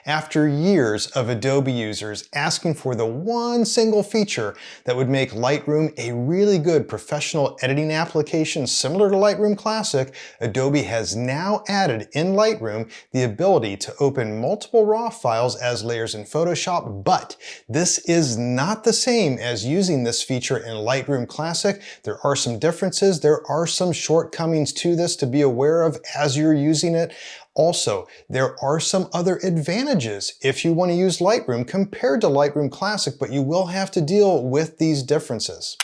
After years of Adobe users asking for the one single feature that would make Lightroom a really good professional editing application similar to Lightroom Classic, Adobe has now added in Lightroom the ability to open multiple RAW files as layers in Photoshop, but this is not the same as using this feature in Lightroom Classic. There are some differences, there are some shortcomings to this to be aware of as you're using it. Also, there are some other advantages if you want to use Lightroom compared to Lightroom Classic, but you will have to deal with these differences.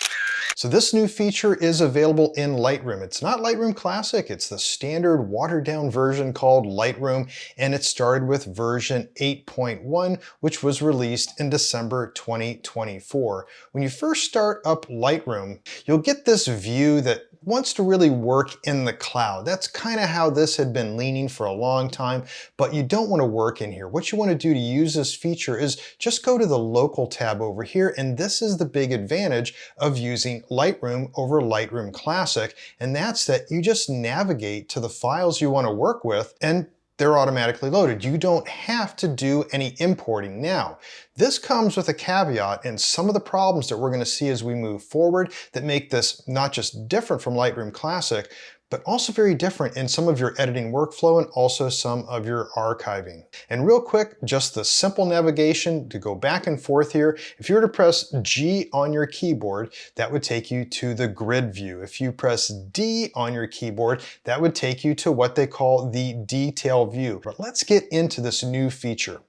So this new feature is available in Lightroom. It's not Lightroom Classic, it's the standard watered down version called Lightroom, and it started with version 8.1, which was released in December 2024. When you first start up Lightroom, you'll get this view that wants to really work in the cloud. That's kind of how this had been leaning for a long time, but you don't want to work in here. What you want to do to use this feature is just go to the local tab over here, and this is the big advantage of using Lightroom over Lightroom Classic, and that's that you just navigate to the files you want to work with and they're automatically loaded. You don't have to do any importing. Now, this comes with a caveat and some of the problems that we're going to see as we move forward that make this not just different from Lightroom Classic, but also very different in some of your editing workflow and also some of your archiving. And real quick, just the simple navigation to go back and forth here. If you were to press G on your keyboard, that would take you to the grid view. If you press D on your keyboard, that would take you to what they call the detail view. But let's get into this new feature.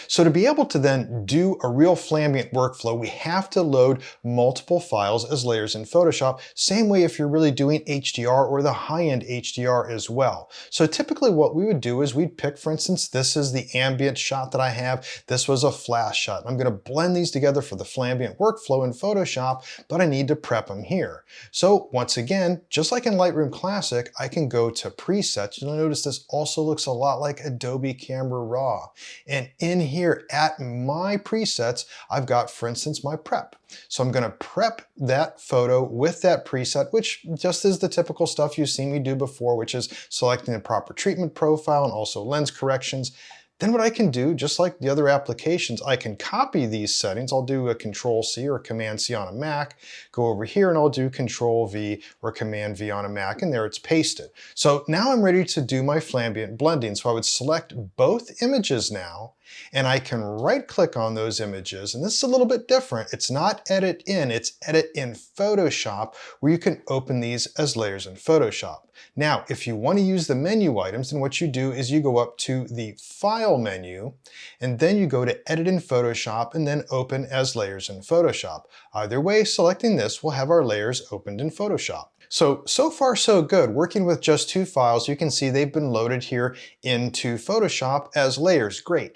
So to be able to then do a real flambient workflow, we have to load multiple files as layers in Photoshop, same way if you're really doing HDR or the high-end HDR as well. So typically what we would do is we'd pick, for instance, this is the ambient shot that I have, this was a flash shot. I'm going to blend these together for the flambient workflow in Photoshop, but I need to prep them here. So once again, just like in Lightroom Classic, I can go to presets. You'll notice this also looks a lot like Adobe Camera Raw. And in here at my presets, I've got, for instance, my prep. So I'm going to prep that photo with that preset, which just is the typical stuff you've seen me do before, which is selecting the proper treatment profile and also lens corrections. Then what I can do, just like the other applications, I can copy these settings. I'll do a Control-C or Command-C on a Mac, go over here and I'll do Control-V or Command-V on a Mac, and there it's pasted. So now I'm ready to do my flambient blending. So I would select both images now, and I can right-click on those images, and this is a little bit different. It's not Edit In, it's Edit in Photoshop, where you can open these as layers in Photoshop. Now, if you want to use the menu items, then what you do is you go up to the File menu, and then you go to Edit in Photoshop, and then Open as layers in Photoshop. Either way, selecting this will have our layers opened in Photoshop. So far so good. Working with just two files, you can see they've been loaded here into Photoshop as layers. Great.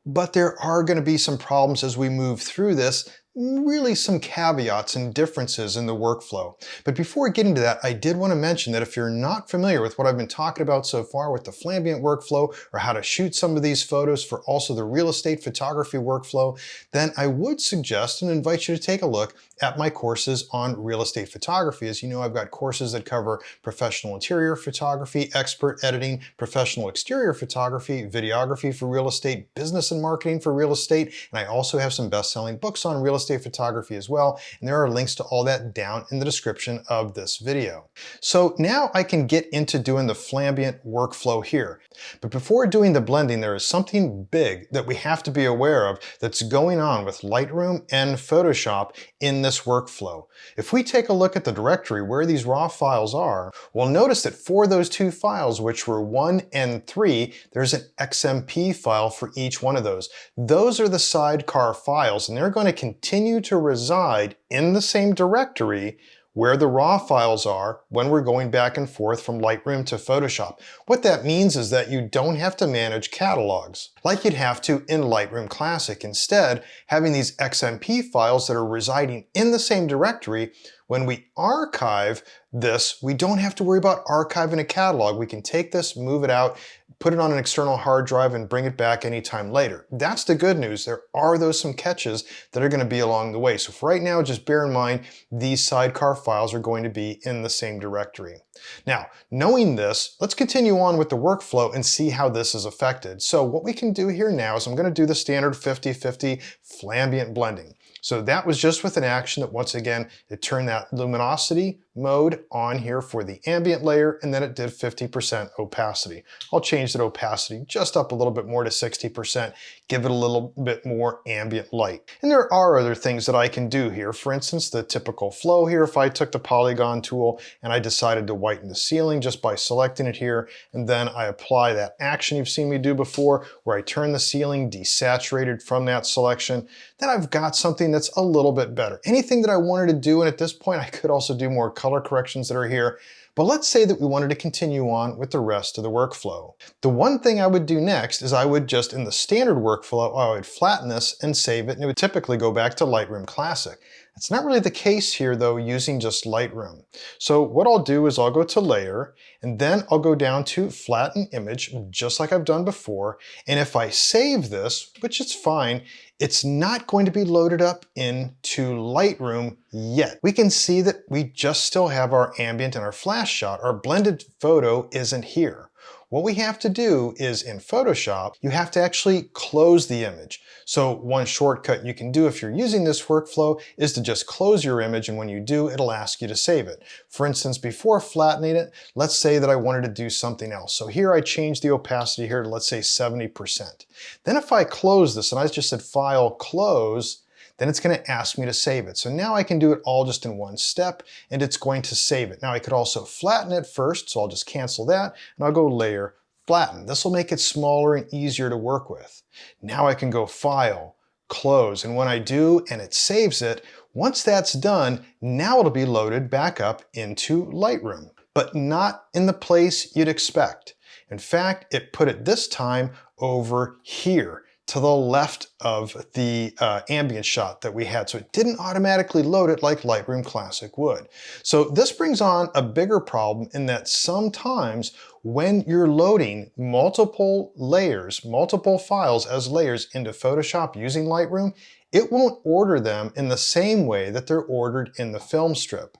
But there are going to be some problems as we move through this, really some caveats and differences in the workflow. But before getting to that, I did want to mention that if you're not familiar with what I've been talking about so far with the flambient workflow or how to shoot some of these photos for also the real estate photography workflow, then I would suggest and invite you to take a look at my courses on real estate photography. As you know, I've got courses that cover professional interior photography, expert editing, professional exterior photography, videography for real estate, business and marketing for real estate, and I also have some best-selling books on real estate photography as well, and there are links to all that down in the description of this video. So now I can get into doing the flambient workflow here. But before doing the blending, there is something big that we have to be aware of that's going on with Lightroom and Photoshop in this workflow. If we take a look at the directory where these raw files are, we'll notice that for those two files, which were 1 and 3, there's an XMP file for each one of those. Those are the sidecar files, and they're going to continue to reside in the same directory where the raw files are when we're going back and forth from Lightroom to Photoshop. What that means is that you don't have to manage catalogs like you'd have to in Lightroom Classic. Instead, having these XMP files that are residing in the same directory, when we archive this, we don't have to worry about archiving a catalog. We can take this, move it out, put it on an external hard drive and bring it back anytime later. That's the good news. There are some catches that are going to be along the way. So for right now, just bear in mind, these sidecar files are going to be in the same directory. Now, knowing this, let's continue on with the workflow and see how this is affected. So what we can do here now is I'm going to do the standard 50-50 flambient blending. So that was just with an action that, once again, it turned that luminosity mode on here for the ambient layer, and then it did 50% opacity. I'll change that opacity just up a little bit more to 60%, give it a little bit more ambient light. And there are other things that I can do here. For instance, the typical flow here, if I took the polygon tool and I decided to whiten the ceiling just by selecting it here, and then I apply that action you've seen me do before, where I turn the ceiling desaturated from that selection, then I've got something that's a little bit better. Anything that I wanted to do, and at this point I could also do more color corrections that are here, but let's say that we wanted to continue on with the rest of the workflow. The one thing I would do next is I would just, in the standard workflow, I would flatten this and save it, and it would typically go back to Lightroom Classic. It's not really the case here though, using just Lightroom. So what I'll do is I'll go to Layer, and then I'll go down to Flatten Image, just like I've done before, and if I save this, which is fine, it's not going to be loaded up into Lightroom yet. We can see that we just still have our ambient and our flash shot. Our blended photo isn't here. What we have to do is, in Photoshop, you have to actually close the image. So one shortcut you can do if you're using this workflow is to just close your image, and when you do, it'll ask you to save it. For instance, before flattening it, let's say that I wanted to do something else. So here I changed the opacity here to, let's say, 70%. Then if I close this, and I just said File, Close, then it's going to ask me to save it. So now I can do it all just in one step, and it's going to save it. Now I could also flatten it first, so I'll just cancel that, and I'll go Layer, Flatten. This will make it smaller and easier to work with. Now I can go File, Close, and when I do and it saves it, once that's done, now it'll be loaded back up into Lightroom, but not in the place you'd expect. In fact, it put it this time over here, to the left of the ambient shot that we had. So it didn't automatically load it like Lightroom Classic would. So this brings on a bigger problem in that sometimes when you're loading multiple layers, multiple files as layers into Photoshop using Lightroom, it won't order them in the same way that they're ordered in the film strip.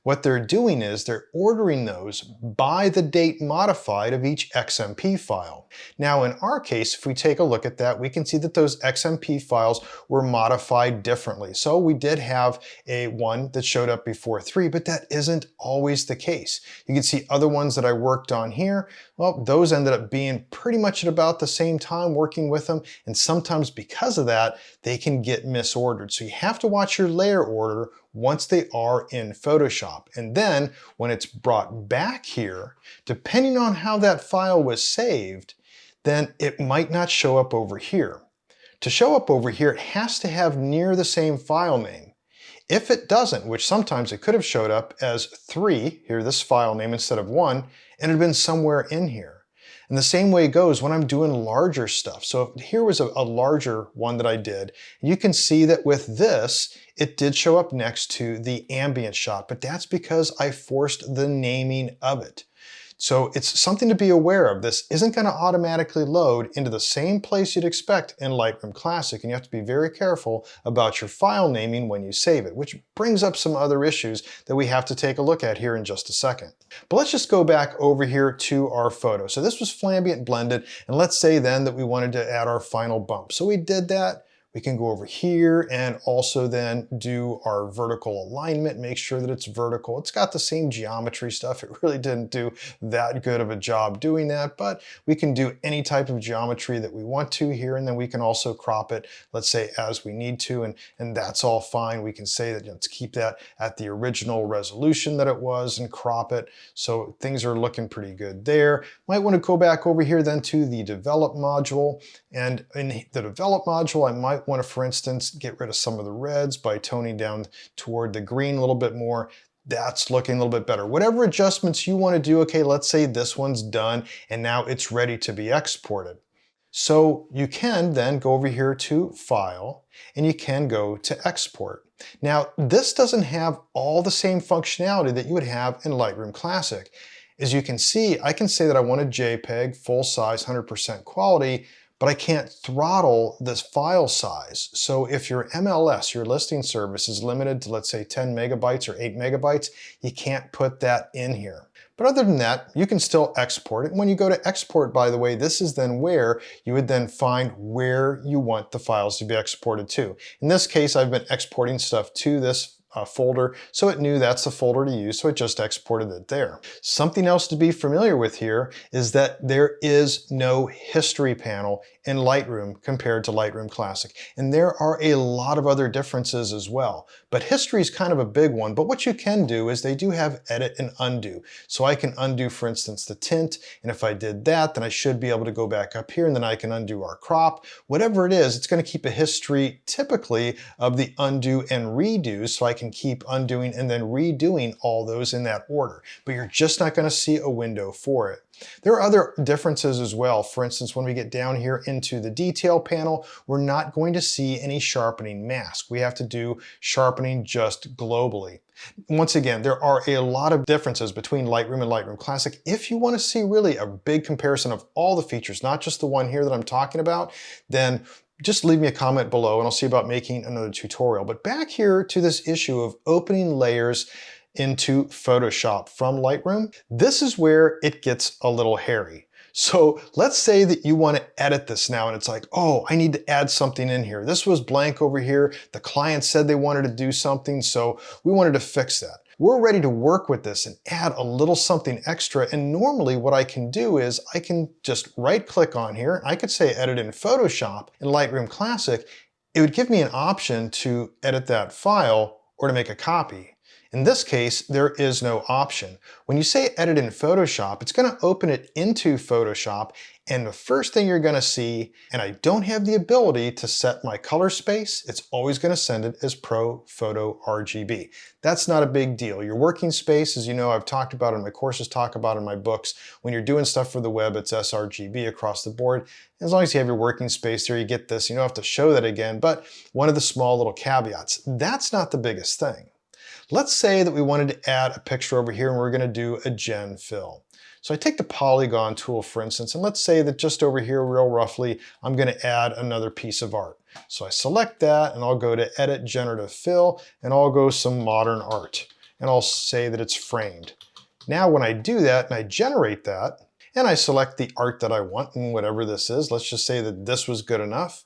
What they're doing is they're ordering those by the date modified of each XMP file. Now in our case, if we take a look at that, we can see that those XMP files were modified differently. So we did have one that showed up before 3, but that isn't always the case. You can see other ones that I worked on here. Well, those ended up being pretty much at about the same time working with them, and sometimes because of that, they can get misordered. So you have to watch your layer order once they are in Photoshop. And then when it's brought back here, depending on how that file was saved, then it might not show up over here. To show up over here, it has to have near the same file name. If it doesn't, which sometimes it could have showed up as 3, here this file name instead of 1, and it had been somewhere in here. And the same way it goes when I'm doing larger stuff. So here was a larger one that I did. You can see that with this, it did show up next to the ambient shot, but that's because I forced the naming of it. So it's something to be aware of. This isn't going to automatically load into the same place you'd expect in Lightroom Classic, and you have to be very careful about your file naming when you save it, which brings up some other issues that we have to take a look at here in just a second. But let's just go back over here to our photo. So this was flambient blended, and let's say then that we wanted to add our final bump. So we did that. We can go over here and also then do our vertical alignment, make sure that it's vertical. It's got the same geometry stuff. It really didn't do that good of a job doing that, but we can do any type of geometry that we want to here, and then we can also crop it, let's say, as we need to, and that's all fine. We can say that, let's keep that at the original resolution that it was and crop it. So things are looking pretty good there. Might want to go back over here then to the develop module, and in the develop module, I might want to, for instance, get rid of some of the reds by toning down toward the green a little bit more. That's looking a little bit better. Whatever adjustments you want to do, okay, let's say this one's done and now it's ready to be exported. So you can then go over here to File, and you can go to Export. Now, this doesn't have all the same functionality that you would have in Lightroom Classic. As you can see, I can say that I want a JPEG, full size, 100% quality, but I can't throttle this file size. So if your MLS, your listing service, is limited to, let's say, 10 megabytes or 8 megabytes, you can't put that in here. But other than that, you can still export it. And when you go to export, by the way, this is then where you would then find where you want the files to be exported to. In this case, I've been exporting stuff to this folder, so it knew that's the folder to use, so it just exported it there. Something else to be familiar with here is that there is no history panel in Lightroom compared to Lightroom Classic, and there are a lot of other differences as well. But history is kind of a big one, but what you can do is they do have edit and undo. So I can undo, for instance, the tint, and if I did that, then I should be able to go back up here, and then I can undo our crop. Whatever it is, it's going to keep a history typically of the undo and redo, so I can keep undoing and then redoing all those in that order. But you're just not going to see a window for it. There are other differences as well. For instance, when we get down here into the detail panel, we're not going to see any sharpening mask. We have to do sharpening just globally. Once again, there are a lot of differences between Lightroom and Lightroom Classic. If you want to see really a big comparison of all the features, not just the one here that I'm talking about, then just leave me a comment below and I'll see about making another tutorial. But back here to this issue of opening layers into Photoshop from Lightroom, this is where it gets a little hairy. So let's say that you want to edit this now and it's like, oh, I need to add something in here. This was blank over here. The client said they wanted to do something, so we wanted to fix that. We're ready to work with this and add a little something extra. And normally what I can do is I can just right click on here. I could say edit in Photoshop in Lightroom Classic. It would give me an option to edit that file or to make a copy. In this case, there is no option. When you say edit in Photoshop, it's going to open it into Photoshop, and the first thing you're going to see, and I don't have the ability to set my color space, it's always going to send it as Pro Photo RGB. That's not a big deal. Your working space, as you know, I've talked about in my courses, talk about in my books, when you're doing stuff for the web, it's sRGB across the board. As long as you have your working space there, you get this. You don't have to show that again, but one of the small little caveats, that's not the biggest thing. Let's say that we wanted to add a picture over here and we're going to do a gen fill. So I take the polygon tool, for instance, and let's say that just over here, real roughly, I'm going to add another piece of art. So I select that and I'll go to Edit Generative Fill and I'll go some modern art and I'll say that it's framed. Now when I do that and I generate that and I select the art that I want and whatever this is, let's just say that this was good enough.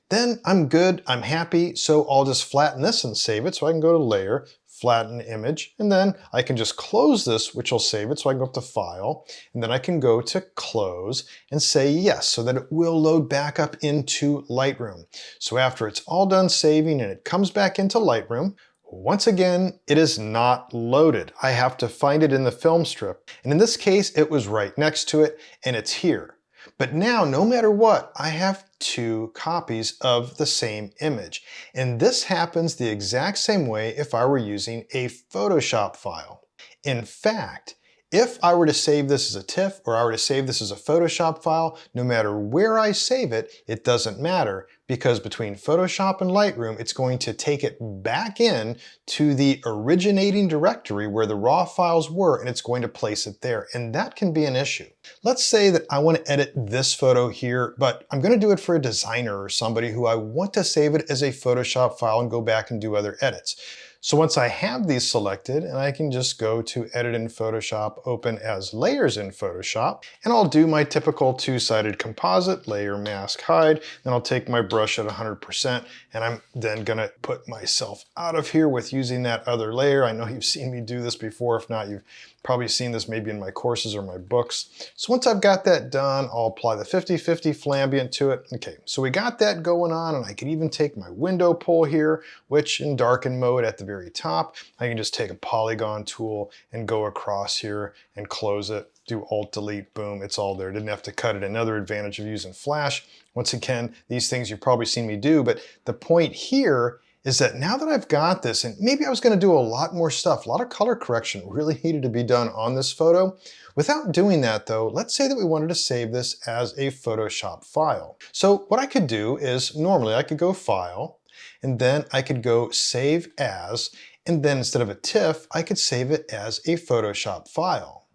Then I'm good, I'm happy, so I'll just flatten this and save it. So I can go to Layer, Flatten Image, and then I can just close this, which will save it. So I can go up to File, and then I can go to Close and say yes, so that it will load back up into Lightroom. So after it's all done saving and it comes back into Lightroom, once again, it is not loaded. I have to find it in the film strip. And in this case, it was right next to it, and it's here. But now, no matter what, I have two copies of the same image. And this happens the exact same way if I were using a Photoshop file. In fact, if I were to save this as a TIFF or I were to save this as a Photoshop file, no matter where I save it, it doesn't matter, because between Photoshop and Lightroom, it's going to take it back in to the originating directory where the raw files were, and it's going to place it there. And that can be an issue. Let's say that I want to edit this photo here, but I'm going to do it for a designer or somebody who I want to save it as a Photoshop file and go back and do other edits. So once I have these selected, and I can just go to Edit in Photoshop, Open as Layers in Photoshop, and I'll do my typical two-sided composite, Layer, Mask, Hide, then I'll take my brush at 100%, and I'm then gonna put myself out of here with using that other layer. I know you've seen me do this before. If not, you've probably seen this maybe in my courses or my books. So once I've got that done, I'll apply the 50-50 flambient to it. Okay, so we got that going on, and I can even take my window pull here, which in darken mode at the very top, I can just take a polygon tool and go across here and close it, do Alt Delete, boom, it's all there. Didn't have to cut it. Another advantage of using Flash. Once again, these things you've probably seen me do, but the point here is that now that I've got this, and maybe I was gonna do a lot more stuff, a lot of color correction really needed to be done on this photo. Without doing that though, let's say that we wanted to save this as a Photoshop file. So what I could do is, normally I could go File, and then I could go Save As, and then instead of a TIFF, I could save it as a Photoshop file.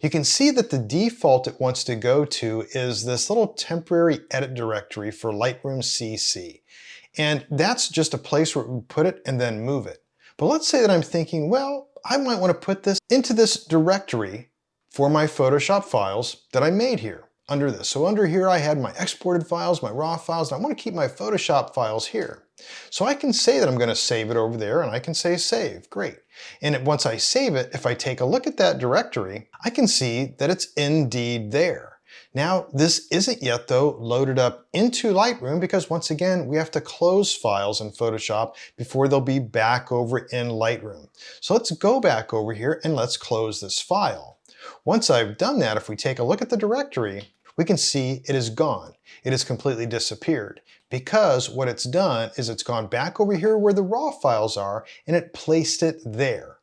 You can see that the default it wants to go to is this little temporary edit directory for Lightroom CC. And that's just a place where we put it and then move it. But let's say that I'm thinking, well, I might want to put this into this directory for my Photoshop files that I made here under this. So under here I had my exported files, my raw files, and I want to keep my Photoshop files here. So I can say that I'm going to save it over there, and I can say save. Great. And once I save it, if I take a look at that directory, I can see that it's indeed there. Now, this isn't yet, though, loaded up into Lightroom because, once again, we have to close files in Photoshop before they'll be back over in Lightroom. So let's go back over here and let's close this file. Once I've done that, if we take a look at the directory, we can see it is gone. It has completely disappeared because what it's done is it's gone back over here where the raw files are and it placed it there.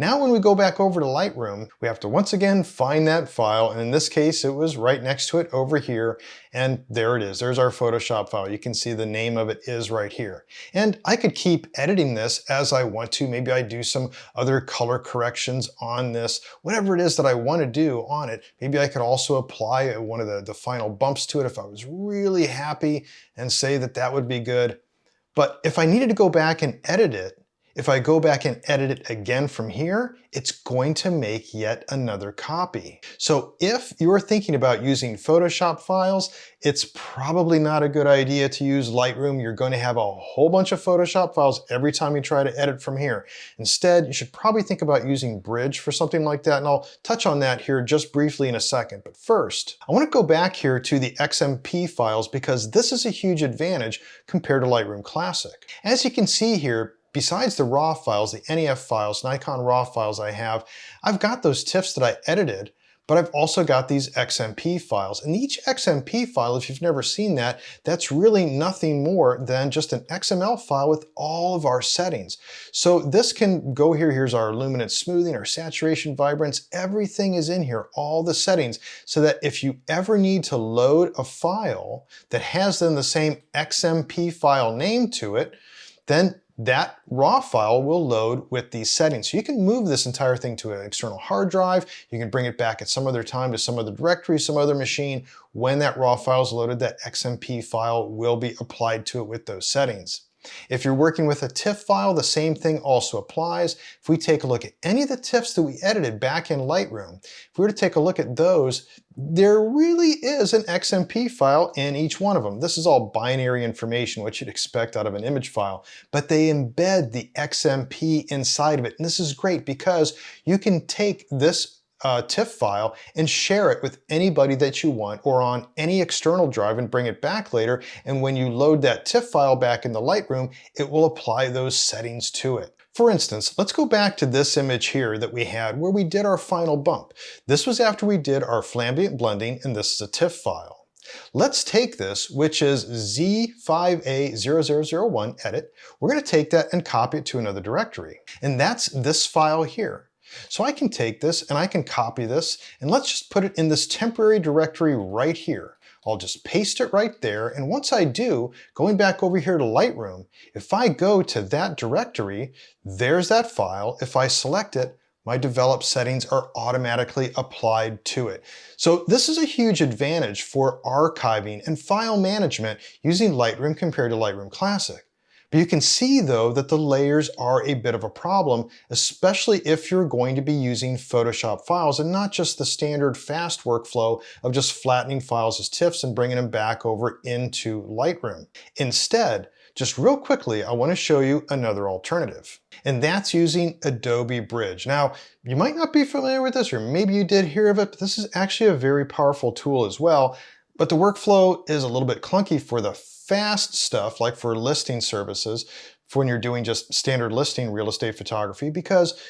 Now when we go back over to Lightroom, we have to once again find that file, and in this case it was right next to it over here, and there it is. There's our Photoshop file. You can see the name of it is right here. And I could keep editing this as I want to. Maybe I do some other color corrections on this, whatever it is that I want to do on it. Maybe I could also apply one of the final bumps to it if I was really happy and say that that would be good. But if I needed to go back and edit it, if I go back and edit it again from here, it's going to make yet another copy. So if you're thinking about using Photoshop files, it's probably not a good idea to use Lightroom. You're going to have a whole bunch of Photoshop files every time you try to edit from here. Instead, you should probably think about using Bridge for something like that, and I'll touch on that here just briefly in a second. But first, I want to go back here to the XMP files because this is a huge advantage compared to Lightroom Classic. As you can see here, besides the raw files, the NEF files, Nikon RAW files I've got those TIFFs that I edited, but I've also got these XMP files. And each XMP file, if you've never seen that, that's really nothing more than just an XML file with all of our settings. So this can go here. Here's our luminance smoothing, our saturation, vibrance, everything is in here, all the settings, so that if you ever need to load a file that has then the same XMP file name to it, then that raw file will load with these settings. So you can move this entire thing to an external hard drive. You can bring it back at some other time to some other directory, some other machine. When that raw file is loaded, that XMP file will be applied to it with those settings. If you're working with a TIFF file, the same thing also applies. If we take a look at any of the TIFFs that we edited back in Lightroom, if we were to take a look at those, there really is an XMP file in each one of them. This is all binary information, what you'd expect out of an image file, but they embed the XMP inside of it. And this is great because you can take this TIFF file and share it with anybody that you want or on any external drive and bring it back later. And when you load that TIFF file back into Lightroom, it will apply those settings to it. For instance, let's go back to this image here that we had where we did our final bump. This was after we did our flambient blending, and this is a TIFF file. Let's take this, which is Z5A0001 edit. We're going to take that and copy it to another directory. And that's this file here. So I can take this and I can copy this, and let's just put it in this temporary directory right here. I'll just paste it right there, and once I do, going back over here to Lightroom, if I go to that directory, there's that file. If I select it, my developed settings are automatically applied to it. So this is a huge advantage for archiving and file management using Lightroom compared to Lightroom Classic. But you can see though that the layers are a bit of a problem, especially if you're going to be using Photoshop files and not just the standard fast workflow of just flattening files as TIFFs and bringing them back over into Lightroom. Instead, just real quickly, I want to show you another alternative, and that's using Adobe Bridge. Now, you might not be familiar with this, or maybe you did hear of it, but this is actually a very powerful tool as well. But the workflow is a little bit clunky for the fast stuff, like for listing services, for when you're doing just standard listing real estate photography, because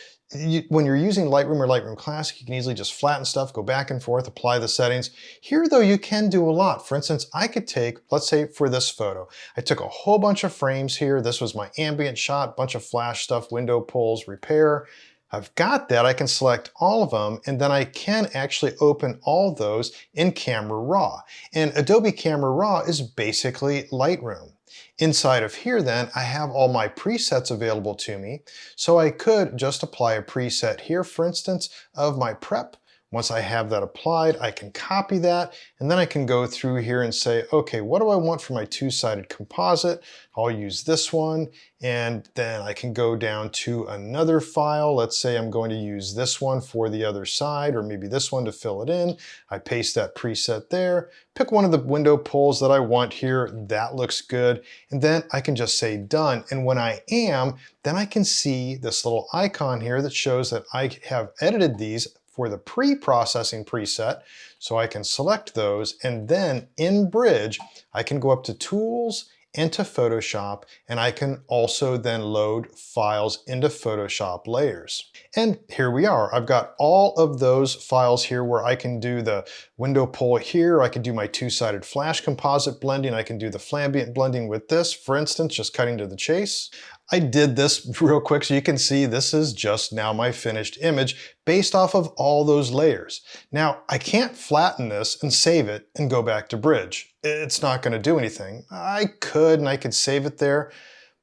when you're using Lightroom or Lightroom Classic, you can easily just flatten stuff, go back and forth, apply the settings. Here though, you can do a lot. For instance, I could take, let's say for this photo, I took a whole bunch of frames here. This was my ambient shot, bunch of flash stuff, window pulls, repair. I've got that, I can select all of them, and then I can actually open all those in Camera Raw. And Adobe Camera Raw is basically Lightroom. Inside of here then, I have all my presets available to me, so I could just apply a preset here, for instance, of my prep, Once I have that applied, I can copy that, and then I can go through here and say, okay, what do I want for my two-sided composite? I'll use this one, and then I can go down to another file. Let's say I'm going to use this one for the other side, or maybe this one to fill it in. I paste that preset there, pick one of the window pulls that I want here. That looks good. And then I can just say done. And when I am, then I can see this little icon here that shows that I have edited these for the pre-processing preset. So I can select those, and then in Bridge, I can go up to Tools, into Photoshop, and I can also then load files into Photoshop layers. And here we are. I've got all of those files here where I can do the window pull here. I can do my two-sided flash composite blending. I can do the flambient blending with this, for instance, just cutting to the chase. I did this real quick so you can see this is just now my finished image based off of all those layers. Now, I can't flatten this and save it and go back to Bridge. It's not going to do anything. I could, and I could save it there,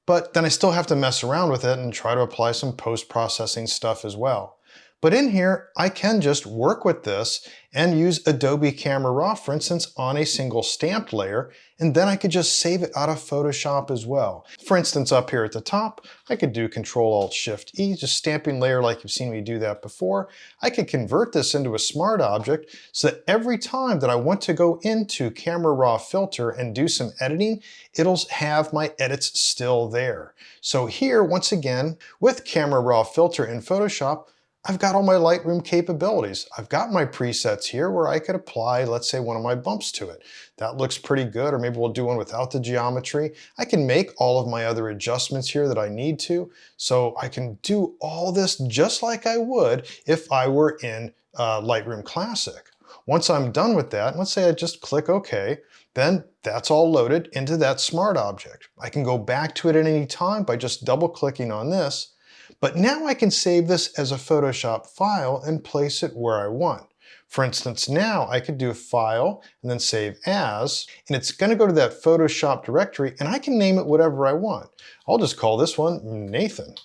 but then I still have to mess around with it and try to apply some post-processing stuff as well. But in here, I can just work with this and use Adobe Camera Raw, for instance, on a single stamped layer, and then I could just save it out of Photoshop as well. For instance, up here at the top, I could do Control-Alt-Shift-E, just stamping layer like you've seen me do that before. I could convert this into a smart object so that every time that I want to go into Camera Raw Filter and do some editing, it'll have my edits still there. So here, once again, with Camera Raw Filter in Photoshop, I've got all my Lightroom capabilities. I've got my presets here where I could apply, let's say, one of my bumps to it. That looks pretty good, or maybe we'll do one without the geometry. I can make all of my other adjustments here that I need to, so I can do all this just like I would if I were in Lightroom Classic. Once I'm done with that, let's say I just click OK, then that's all loaded into that smart object. I can go back to it at any time by just double-clicking on this. But now I can save this as a Photoshop file and place it where I want. For instance, now I could do File and then Save As, and it's going to go to that Photoshop directory, and I can name it whatever I want. I'll just call this one Nathan.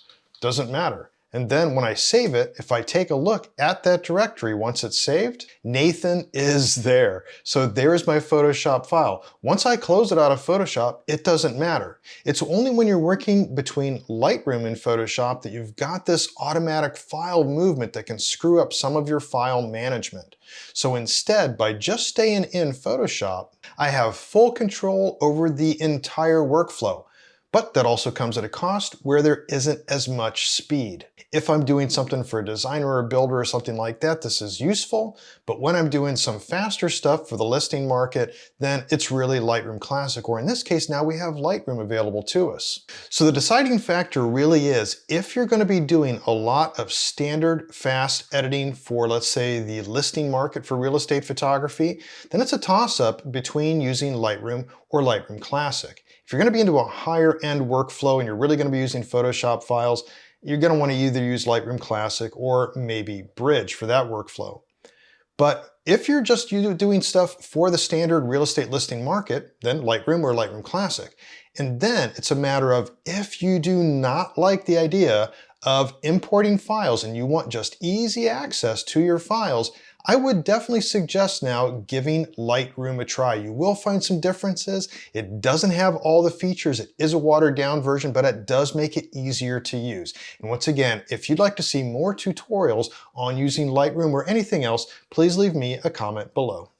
Doesn't matter. And then when I save it, if I take a look at that directory once it's saved, Nathan is there. So there's my Photoshop file. Once I close it out of Photoshop, it doesn't matter. It's only when you're working between Lightroom and Photoshop that you've got this automatic file movement that can screw up some of your file management. So instead, by just staying in Photoshop, I have full control over the entire workflow. But that also comes at a cost where there isn't as much speed. If I'm doing something for a designer or a builder or something like that, this is useful. But when I'm doing some faster stuff for the listing market, then it's really Lightroom Classic, or in this case, now we have Lightroom available to us. So the deciding factor really is, if you're going to be doing a lot of standard fast editing for, let's say, the listing market for real estate photography, then it's a toss-up between using Lightroom or Lightroom Classic. If you're going to be into a higher end workflow and you're really going to be using Photoshop files, you're going to want to either use Lightroom Classic or maybe Bridge for that workflow. But if you're just doing stuff for the standard real estate listing market, then Lightroom or Lightroom Classic. And then it's a matter of, if you do not like the idea of importing files and you want just easy access to your files, I would definitely suggest now giving Lightroom a try. You will find some differences. It doesn't have all the features. It is a watered down version, but it does make it easier to use. And once again, if you'd like to see more tutorials on using Lightroom or anything else, please leave me a comment below.